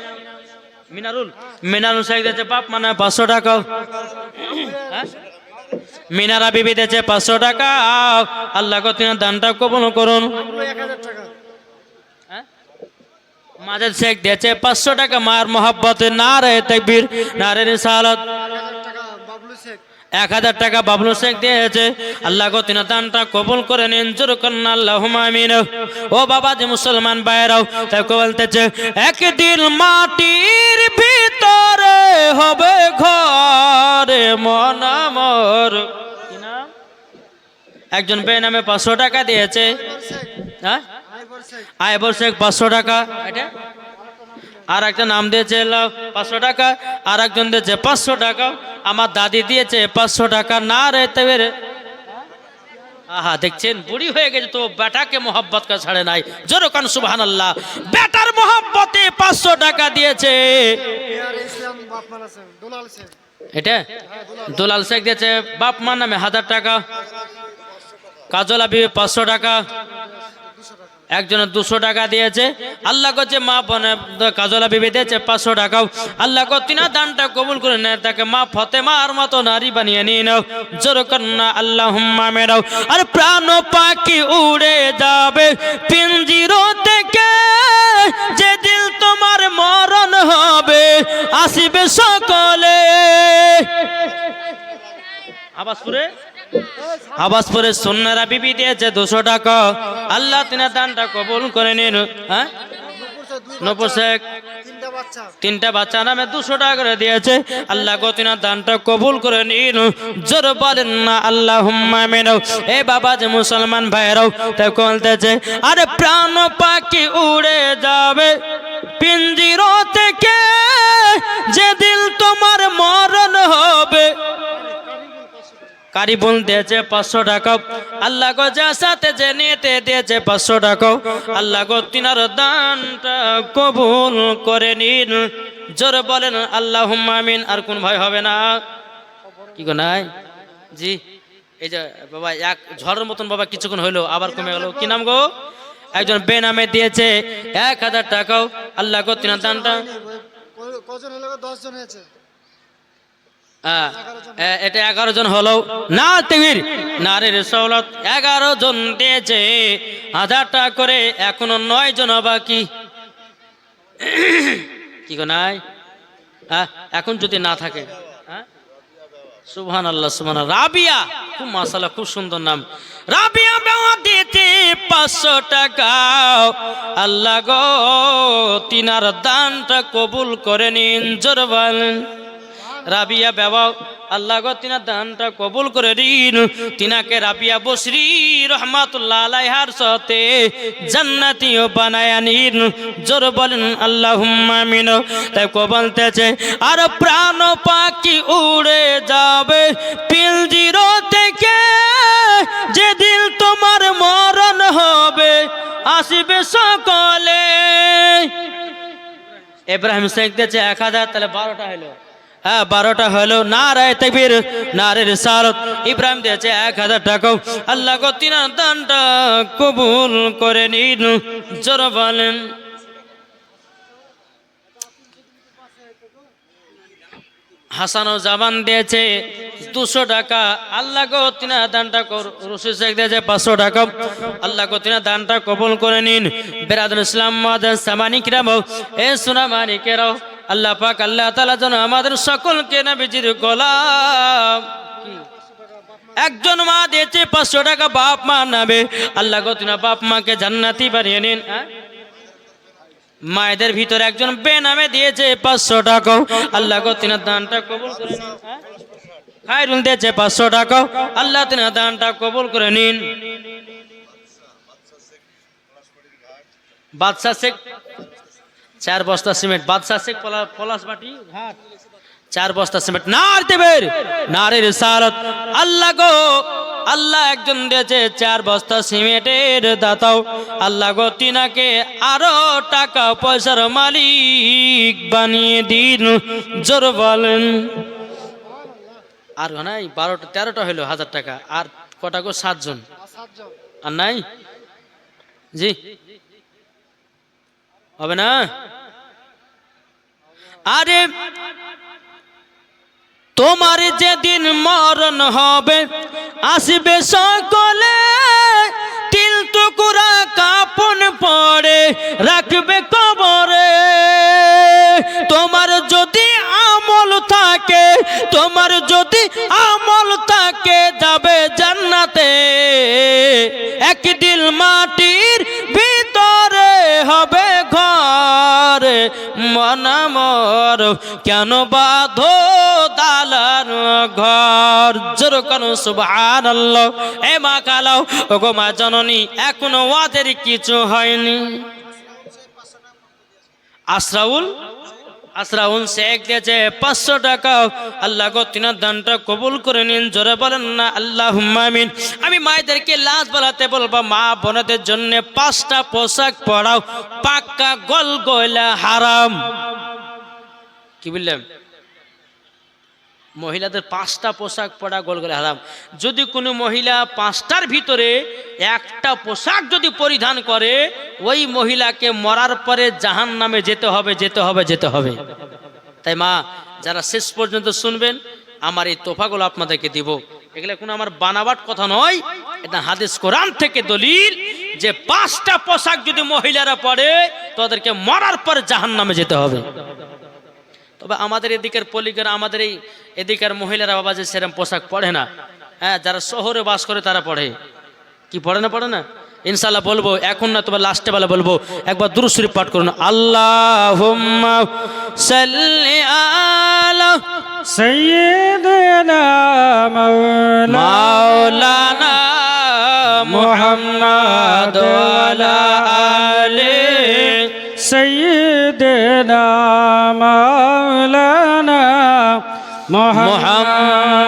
মিনারুল। মিনারুল শেখ দিয়েছে বাপ মার নামে 500 টাকাও। হ্যাঁ, মিনারা বিবি দিয়েছে 500 টাকা। আল্লাহ গো তিনার দানটা কবুল করুন। 1000 টাকা। মাজেদ শেখ দিয়েছে 500 টাকা। মার মহব্বতে নারে তাকবীর, নারে রিসালাত। 1000 টাকা বাবলু শেখ। 1000 টাকা বাবলু শেখ দিয়েছে। আল্লাহ গো তিনার দানটা কবুল করে নিন। জোরে করুন আল্লাহুম্মা আমিন। ও বাবা যে মুসলমান ভাইরাও, তাই বলতেছে একদিন মাটির ভিতরে হবে ঘর, মন আমার। কি নাম? একজন বে নামে 500 টাকা দিয়েছে। হ্যাঁ, আইবর শেখ। আইবর শেখ 500 টাকা। এটা আর একটা নাম দিয়েছে 500 টাকা। আর একজন দিয়েছে 500 টাকা। আমার দাদি দিয়েছে 500 টাকা। না রে তবে রে, আহা দেখছেন বুড়ি হয়ে গেছে তো বেটাকে মোহাব্বত কা ছাড়ে নাই। জোরে কান সুবহানাল্লাহ। বেটার মোহাব্বতে 500 টাকা দিয়েছে। ইয়ার ইসলাম বাপ মার আছে দুলাল শেখ। এটা দুলাল শেখ দিয়েছে বাপ মার নামে 1000 টাকা। কাজল আবি 500 টাকা। একজনের 200 টাকা দিয়েছে। আল্লাহ করছে মা বোনে কাজলা বিবি দিয়েছে 500 টাকাও। আল্লাহ কো তিনার দানটা কবুল করে নেয়, তাকে মা ফতেমার মতো নারী বানিয়ে নিয়ে নাও। জোরে কন্না আল্লাহুম্মা মেরাও। আর প্রাণ পাখি উড়ে যাবে পিঞ্জিরো থেকে, যে দিল তোমার মরণ হবে আসিবে সকলে। আবাসপুরে সোনারা বিবি দিয়েছে 200 টাকা। আল্লাহ তিনার দানটা কবুল করে নিন। হ্যাঁ, নূপুর শেখ 3টা বাচ্চা নামে 200 টাকা করে দিয়েছে। আল্লাহ গো তিনার দানটা কবুল করে নিন। জোরে বলেন না আল্লাহুম্মা আমিন। এ বাবা যে মুসলমান ভাইরাও, তাই বলতেছে আরে প্রাণ পাখি উড়ে যাবে পিঞ্জিরো থেকে, যে দিল তোমার মরণ হবে। কারি বোন দিয়েছে 500 টাকা, আল্লাহ গো যার সাথে যে নিতে দিয়েছে 500 টাকা, আল্লাহ গো তিনার দানটা কবুল করে নিন। জোরে বলেন আল্লাহুম্মা আমিন। আর কোন ভাই হবে না? কি গো নাই? জি এই যে বাবা এক ঝড়ের মতন বাবা কিছুক্ষণ হইলো আবার কমে গেল। কি নাম গো? একজন বেনামে দিয়েছে 1000 টাকাও, আল্লাহ গো তিনার দানটা কজন হলো? 10 জন হয়েছে। এটা 11 জন হলো না তেমির নারীর সওলত 11 জন দিয়েছে 1000 টাকা করে, এখনো 9 জন বাকি। কি গো নাই? এখন যদি না থাকে সুবহানাল্লাহ সুবহানাল্লাহ। রাবিয়া, খুব মাশাআল্লাহ, খুব সুন্দর নাম। রাবিয়া বেওয়া দিতে 500 টাকা, আল্লাহ গো তিনার দানটা কবুল করে নিন। জোরে বলেন রাবিয়া বেওয়া, আল্লাহ গো তিনার দানটা কবুল করে নিন। তিনাকে রাবিয়া বসরি রহমাতুল্লাহ আলাইহার সাথে জান্নাতীও বানায় নিন। জোরে বলেন আল্লাহুম্মা আমিন। তাই কো বলতেছে আর প্রাণ পাখি উড়ে যাবে পিঞ্জিরা থেকে, যেদিন তোমার মরণ হবে আসবে সকলে। ইব্রাহিম শেখ দিয়েছে 1000, তাহলে 12টা হলো। 12টা হলো। নারায়ে তাকবীর, নারে রিসালাত। ইব্রাহিম দিয়েছে 1000 টাকা, আল্লাহ গো তিনার দানটা কবুল করে নিন। জোরে বলেন হাসান ও জামান দিয়েছে 200 টাকা, আল্লাহ গো তিনার দানটা রশিদ শেখ দিয়েছে 500 টাকা, আল্লাহ গো তিনার দানটা কবুল করে নিন। বেরাদুল ইসলাম মাদার সামানিকরাম, এ সোনা মানিকেরাও, আল্লাহ পাক আল্লাহ তাআলা যেন আমাদের সকলকে নবীজির গোলাম। একজন মা দিয়েছে 500 টাকা বাপ মা নামে, আল্লাহ গো তিনার বাপ মাকে জান্নাতি বানিয়ে নিন। মায়েদের ভিতরে একজন বেনামে দিয়েছে 500 টাকা, আল্লাহ গো তিনার দানটা কবুল করে নিন। খায়রুল দিয়েছে 500 টাকা, আল্লাহ তিনার দানটা কবুল করে নিন। বাদশা শেখ 4 বস্তা সিমেন্ট, বাদশা শেখ পলাশবাটি ঘাট 4 বস্তা সিমেন্ট। নার দেবের নারে রিসালাত, আল্লাহ গো আল্লাহ একজন দিয়েছে 4 বস্তা সিমেন্টের দাতাও, আল্লাহ গো তিনাকে আরো টাকা পয়সার মালিক বানিয়ে দিন। জোর বলেন আর নাই 12টা 13টা হলো 1000 টাকা। আর কটা গো? 7 জন। আর নাই জি হবে না? আরে তোমার যেদিন মরণ হবে আসবে সকলে, তিল টুকুরা কাপন পড়ে রাখবে কবরে। তোমার যদি আমল থাকে, তোমার যদি আমল থাকে যাবে জান্নাতে, একদিন মাটির ভিতরে হবে ঘর। মনামর কেন বাঁধো দালান ঘর। জোর কোন সুবহানাল্লাহ। এ মা কালাও, ও গো মা জননী, এখনো ওয়াদের কিছু হয়নি। আশরাউল শেখ দিয়েছে 500 টাকা, আল্লাহ গো তিনার দানটা কবুল করে নিন। জোরে বলেন না আল্লাহুম্মা আমিন। আমি মায়েদেরকে লাজ বলাতে বলবো, মা বোনদের জন্য 5টা পোশাক পরাও, পাক্কা গলগলা হারাম। কি বললাম? মহিলাদের 5টা পোশাক পরা গলগলা হারাম। যদি কোনো মহিলা 5টার ভিতরে একটা পোশাক যদি পরিধান করে, ওই মহিলাকে মরার পরে জাহান্নামে যেতে হবে, যেতে হবে, যেতে হবে। তাই মা যারা শেষ পর্যন্ত শুনবেন, আমার এই তোফাগুলো আপনাদেরকে দিব। এগুলো কোনো আমার বানাবাট কথা নয়, এটা হাদিস কোরআন থেকে দলিল যে 5টা পোশাক যদি মহিলারা পরে তাদেরকে মরার পরে জাহান্নামে যেতে হবে। তবে আমাদের এদিকের পলিগের, আমাদের এই এদিকের মহিলারা বাবা যে সেরকম পোশাক পরে না। হ্যাঁ, যারা শহরে বাস করে তারা পড়ে। কি পড়ে না? পড়ে না ইনশাআল্লাহ বলবো, এখন না তবে লাস্টে বেলা বলবো। একবার দুরূদ শরীফ পাঠ করুন। আল্লাহুম্মা সাল্লি আলা সাইয়্যিদিনা মাওলানা মুহাম্মাদ ওয়ালা আলি সাইয়্যিদিনা মাওলানা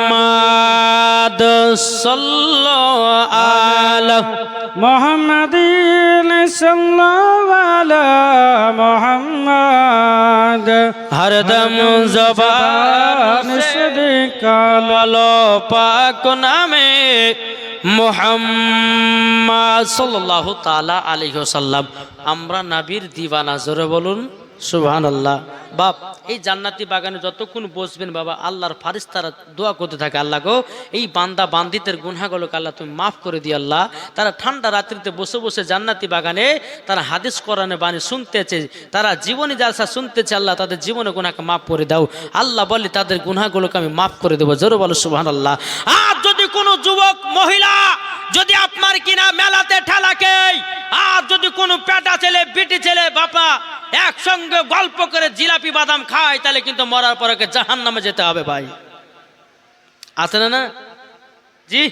মুহাম্মাদ محمد صلى على محمد صلى على محمد हर दम ज़बान से निकालो पाक नामे মুহাম্মদ সাল্লাল্লাহু তাআলা আলাইহি ওয়াসাল্লাম। আমরা নবীর দিওয়ানা, জোরে বলুন সুবহানাল্লাহ। বাপ, এই জান্নাতি বাগানে যতক্ষণ বসবেন বাবা, আল্লাহর ফারিস্তারা দোয়া করতে থাকে, আল্লাহ গো এই বান্দা বান্দিদের গুনাহগুলোকে আল্লাহ তুমি মাফ করে দিও আল্লাহ। তারা ঠান্ডা রাত্রিতে বসে বসে জান্নাতি বাগানে তারা হাদিস কোরআনে বাণী শুনতেছে, তারা জীবনী জালসা শুনতেছে, আল্লাহ তাদের জীবনে গুনাহকে মাফ করে দাও আল্লাহ। বলে তাদের গুনাহগুলোকে আমি মাফ করে দেবো, জোরে বলো সুবহানাল্লাহ। আর যদি কোনো যুবক মহিলা যদি আপনার কিনা মেলাতে ঠেলাকে, আর যদি কোনো পেটা ছেলে বিটি ছেলে বাপা একসঙ্গে গল্প করে জিলাপি বাদাম খায়, তাহলে কিন্তু মরার পরে জাহান্নামে যেতে হবে ভাই। আছে না না জি?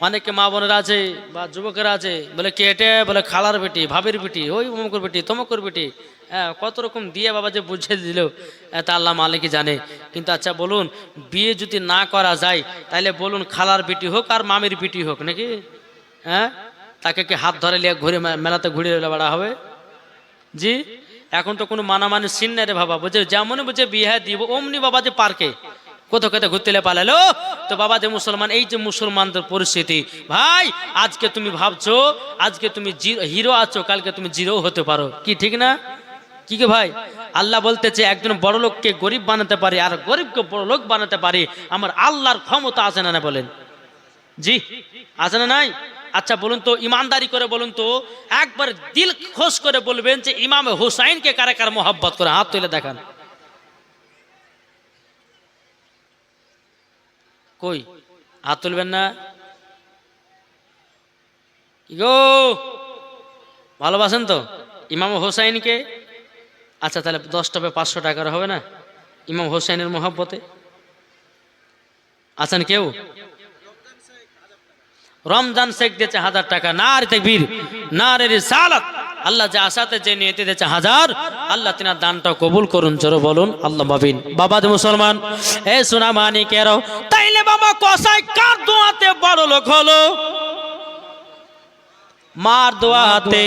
অনেকে মা বোনেরা আছে বা যুবকেরা আছে, বলে কেটে বলে খালার বেটি, ভাবির বেটি, ওই অমুকের বেটি, তমুকের বেটি, হ্যাঁ কত রকম দিয়ে বাবা যে বুঝিয়ে দিল তা আল্লাহ মালিকই জানে। কিন্তু আচ্ছা বলুন, বিয়ে যদি না করা যায় তাহলে বলুন খালার বেটি হোক আর মামির বেটি হোক নাকি, হ্যাঁ তাকে কি হাত ধরে লিয়ে ঘুরে মেলাতে ঘুরিয়ে বেড়া হবে জি? এখন তো কোনো মানামানি সিন নাই রে বাবা, বুঝে যেমন বুঝে বিয়ে দিব অমনি বাবা যে পার্কে কোথাও কোথাও ঘুরতে পালালো। তো বাবা যে মুসলমান, এই যে মুসলমানদের পরিস্থিতি ভাই, আজকে তুমি ভাবছো আজকে তুমি হিরো আছো, কালকে তুমি জিরো হতে পারো, কি ঠিক না? কি কে ভাই? আল্লাহ বলতেছে একজন বড় লোককে গরিব বানাতে পারে আর গরিবকে বড় লোক বানাতে পারে, আমার আল্লাহর ক্ষমতা আছে না? না বলেন জি, আছে না নাই? আচ্ছা বলুন তো, ইমানদারি করে বলুন তো, একবার দিল খোশ করে বলবেন যে ইমাম হুসাইনকে কারা কারা মোহাব্বত করে, হাত তুলে দেখান। কই হাত তুলবেন না? কি গো, ভালোবাসেন তো ইমাম হুসাইনকে? আচ্ছা তাহলে 10 টপে 500 টাকার হবে না ইমাম হুসাইনের মোহাব্বতে? আছেন কেউ? রমজান শেখ দিয়েছে 1000 টাকা। নারে তাকবীর, নারে রিসালাত। আল্লাহ যে আশাতে যে নিয়তে দিয়েছে 1000, আল্লাহ তিনার দানটা কবুল করুন, জোরে বলুন আল্লাহ মাবিন। বাবা যে মুসলমান, এ সোনা মানিকেরাও, তাইলে বাবা কসাই কার দোয়াতে বড় লোক হলো? মার দোয়াতে।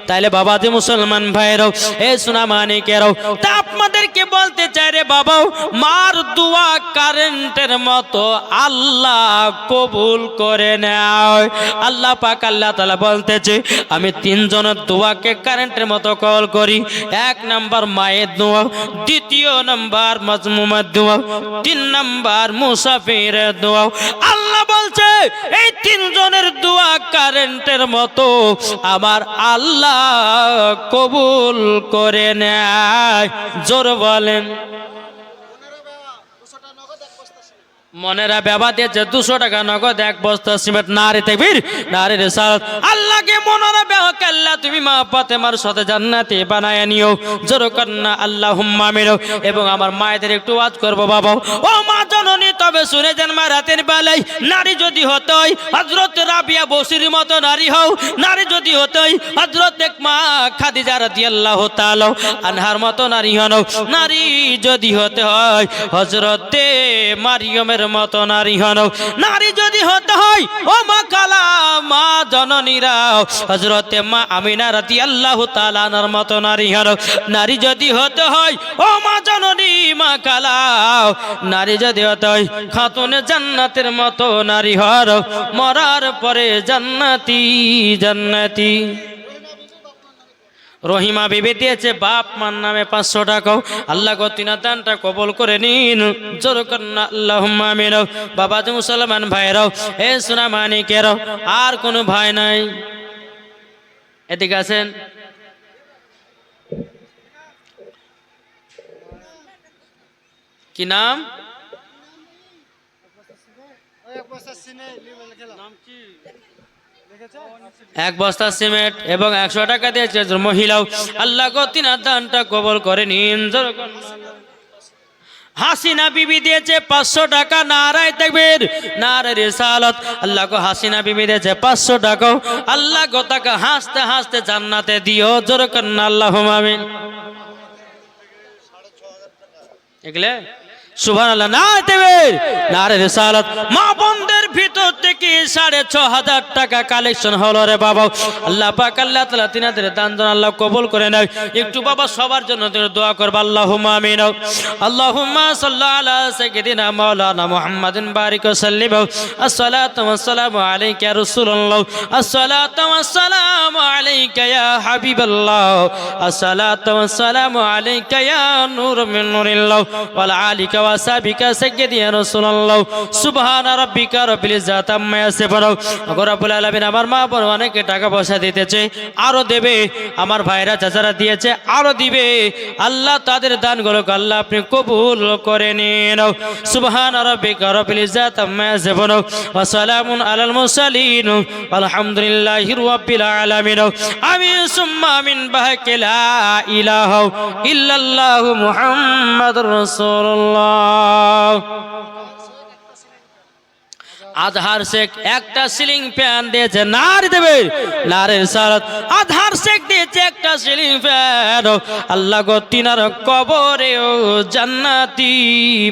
তাইলে বাবা যে মুসলমান ভাইরাও, এ সোনা মানিকেরাও, তা আপনাদেরকে বলতে চাই রে বাবাও, মার দোয়া কারেন্টের মতো আল্লাহ কবুল করে নেয়। আল্লাহ পাক আল্লাহ তাআলা বলতেছে আমি 3 জনের দোয়াকে কারেন্টের মতো কল করি। 1 নাম্বার মায়ের দোয়া, 2 নাম্বার মাজমুমার দোয়া, 3 নাম্বার মুসাফিরের দোয়া। আল্লাহ বলছে এই 3 জনের দোয়া কারেন্টের মতো আমার আল্লাহ কবুল করে নেয়, জোর বলেন। মনেরা বাবা দিয়েছে 200 টাকা নগদ 1 বস্তা সিমেন্ট। নারে তাকবীর, নারে রিসালাত। আল্লাহকে মনেরা বেহক আল্লাহ তুমি মা ফাতেমার সাথে জান্নাতে বানায় নিও, জোর কন্না আল্লাহুম্মা আমিন। এবং আমার মায়েদের একটু ওয়াজ করব বাবা, ও মা জননী, তবে শুনে যান মা, রাতের বেলায় নারী যদি হতই হযরত রাবিয়া বসির মতো নারী হও, নারী যদি হতই হযরত মা খাদিজা রাদিয়াল্লাহু তাআলা আনহার মতো নারী হও, নারী যদি হতে হয় হযরতে মারিয়মের মতো নারী হন, নারী যদি হতে হয় ও মা কালা মা জননীরা হযরতে মা আমিনা রাদিয়াল্লাহু তাআলা আনহার মতো নারী হন, নারী যদি হতে হয় ও মা জননী মা কালা, নারী যদি হতে হয় খাতুনে জান্নাতের মতো নারী হর, মরার পরে জান্নাতি জান্নাতি। রহিমা বিবি দিয়েছে বাপ মার নামে 500 টাকা। আল্লাহ গো তিনার দানটা কবুল করে নিন, জোর কন্না আল্লাহুম্মা আমিন। বাবা যে মুসলমান ভাইরাও, এ সোনা মানিকেরাও, আর কোনো ভাই নাই এদিকে আছেন? কি নাম? এক বস্তা সিমেন্ট এবং 100 টাকা দিয়েছে মহিলাও। আল্লাহ গো তিনার দানটা কবুল করে নিন। হাসিনা বিবি দিয়েছে 500 টাকা। নারায়ে তাকবীর, নারে রিসালাত। আল্লাহ গো হাসিনা বিবি দিয়েছে 500 টাকা। আল্লাহ গো তাকে হাসতে হাসতে জান্নাতে দিও, জোর কন্না আল্লাহুম্মা আমিন। এগুলা সুবহানাল্লাহ, নারে তাকবীর, নারে রিসালাত। মা বোনদের ভিতর থেকে 6,500 টাকা কালেকশন হলো রে বাবা। আল্লাহ পাক আল্লাহ তাআলা তিনাদের দান জন আল্লাহ কবুল করে নাও। একটু বাবা সবার জন্য তুমি দোয়া করবা, আল্লাহুম্মা আমিন। আল্লাহুম্মা সাল্লি আলা সাইয়্যিদিনা মাওলানা মুহাম্মাদিন বারিক ওয়া সাল্লিম। আসসালাতু ওয়াসসালামু আলাইকা ইয়া রাসূলুল্লাহ, আসসালাতু ওয়াসসালামু আলাইকা ইয়া হাবিবাল্লাহ, আসসালাতু ওয়াসসালামু আলাইকা ইয়া নূর মিন নূরিল্লাহ ওয়াল আলিকা ওয়া সাবিকা সাইয়্যিদি ইয়া রাসূলুল্লাহ। সুবহানা রাব্বিকা রাব্বিল ইজ্জাতি আম্মা ইয়াসিফুন। রব্বুল আলামিন আমার মা বোন অনেকে টাকা পয়সা দিতেছে, আরো দেবে। আমার ভাইরা চাচারা দিয়েছে, আরো দিবে। আল্লাহ তাদের দানগুলোকে আল্লাহ আপনি কবুল করে নিন। সুবহানা রাব্বিকা রাব্বিল ইজ্জাতি আম্মা ইয়াসিফুন ওয়া সালামুন আলাল মুরসালিন আলহামদুলিল্লাহি রাব্বিল আলামিন। আমিন সুম্মা আমিন বাহাকে লা ইলাহা ইল্লাল্লাহু মুহাম্মাদুর রাসূলুল্লাহ। আধার শেখ একটা সিলিং ফ্যান দিয়েছে, নারী দেবে নারের সারাত। আধার শেখ দিয়েছে একটা সিলিং ফ্যান। আল্লাহ গো তিনার কবরে ও জান্নাতি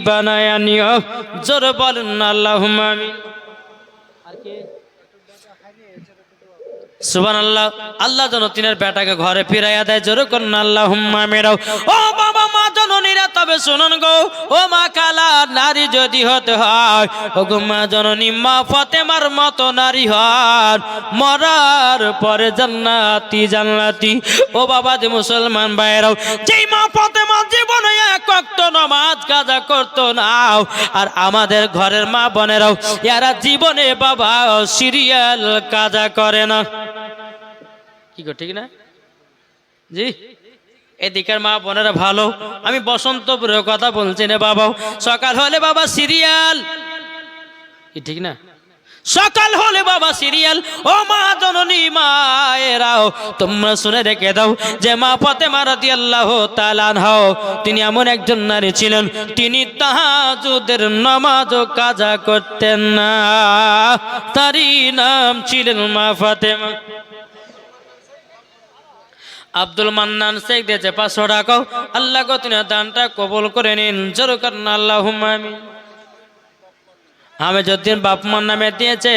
বানায় নিও। জোর বলেন আল্লাহুম্মা আমিন। সুবহানাল্লাহ। আল্লাহ যেন তিনার বেটাকে ঘরে ফিরাইয়া দেয়। জোর করুন আল্লাহুম্মা আমিন। ও বাবা মা জননীরা তবে শুনুন গো, ও মা কালা নারী যদি হতে হয়, ও গো মা জননী মা ফাতেমার মতো নারী হন, মরার পরে জান্নাতি জান্নাতি। ও বাবা যে মুসলমান ভাইরাও, যেই মা ফাতেমা জীবনে এক ওয়াক্ত নামাজ কাজা করতো না, আর আমাদের ঘরের মা বোনেরাও এরা জীবনে বাবা সিরিয়াল কাজা করে না। কি গো ঠিক না জি? এদিকের মা বোনেরা ভালো। আমি বসন্তপুরের কথা বলছি না বাবা। সকাল হলে বাবা সিরিয়াল, ঠিক না? সকাল হলে বাবা সিরিয়াল। ও মা জননী মায়েরাও, তোমরা শুনে রেখে দাও যে মা ফাতেমা রাদিয়াল্লাহু তাআলা আনহা তিনি এমন একজন নারী ছিলেন, তিনি তাহাজ্জুদের নামাজও কাজা করতেন না। তারই নাম ছিলেন মা ফাতেমা। আব্দুল মান্নান শেখ দিয়েছে 500 টাকা। আল্লাহ গো তিনি দানটা কবুল করে নিন। জোর করেন আল্লাহুম্মা আমিন। আমি যতদিন বাপ মার নামে দিয়েছে